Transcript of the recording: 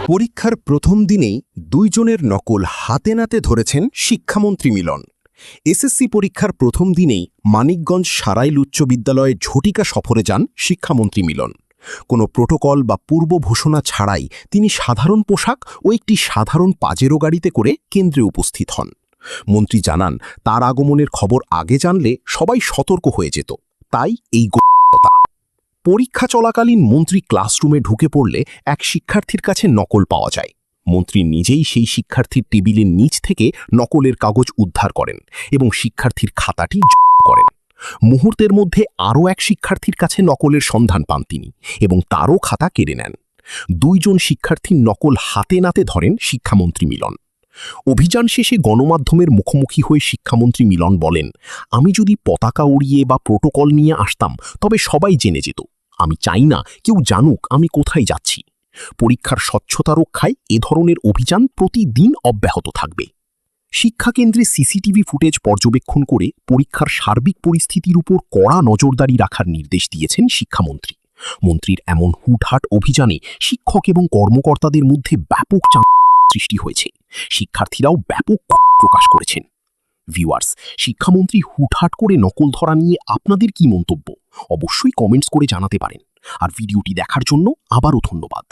পরীক্ষার প্রথম দিনেই দুইজনের নকল হাতে নাতে ধরেছেন শিক্ষামন্ত্রী মিলন। এসএসসি পরীক্ষার প্রথম দিনেই মানিকগঞ্জ সারাইল উচ্চ বিদ্যালয়ে ঝটিকা সফরে যান শিক্ষামন্ত্রী মিলন। কোনো প্রোটোকল বা পূর্ব ঘোষণা ছাড়াই তিনি সাধারণ পোশাক ও একটি সাধারণ পাজেরো গাড়িতে করে কেন্দ্রে উপস্থিত হন। মন্ত্রী জানান, তার আগমনের খবর আগে জানলে সবাই সতর্ক হয়ে যেত, তাই এই গোপনীয়তা। পরীক্ষা চলাকালীন মন্ত্রী ক্লাসরুমে ঢুকে পড়লে এক শিক্ষার্থীর কাছে নকল পাওয়া যায়। মন্ত্রী নিজেই সেই শিক্ষার্থীর টেবিলের নিচ থেকে নকলের কাগজ উদ্ধার করেন এবং শিক্ষার্থীর খাতাটি করেন। মুহূর্তের মধ্যে আরও এক শিক্ষার্থীর কাছে নকলের সন্ধান পান তিনি এবং তারও খাতা কেড়ে নেন। দুইজন শিক্ষার্থীর নকল হাতে নাতে ধরেন শিক্ষামন্ত্রী মিলন। অভিযান শেষে গণমাধ্যমের মুখোমুখি হয়ে শিক্ষামন্ত্রী মিলন বলেন, আমি যদি পতাকা উড়িয়ে বা প্রোটোকল নিয়ে আসতাম তবে সবাই জেনে যেত। আমি চাই না কেউ জানুক আমি কোথায় যাচ্ছি। পরীক্ষার স্বচ্ছতা রক্ষায় এ ধরনের অভিযান প্রতিদিন অব্যাহত থাকবে। শিক্ষাকেন্দ্রে সিসিটিভি ফুটেজ পর্যবেক্ষণ করে পরীক্ষার সার্বিক পরিস্থিতির উপর কড়া নজরদারি রাখার নির্দেশ দিয়েছেন শিক্ষামন্ত্রী। মন্ত্রীর এমন হুটহাট অভিযানে শিক্ষক এবং কর্মকর্তাদের মধ্যে ব্যাপক চাপ সৃষ্টি হয়েছে। শিক্ষার্থীরাও ব্যাপক প্রকাশ করেছেন। ভিউয়ার্স, শিক্ষামন্ত্রী হুটহাট করে নকল ধরা নিয়ে আপনাদের কি মন্তব্য অবশ্যই কমেন্টস করে জানাতে পারেন। আর ভিডিওটি দেখার জন্য আবারও ধন্যবাদ।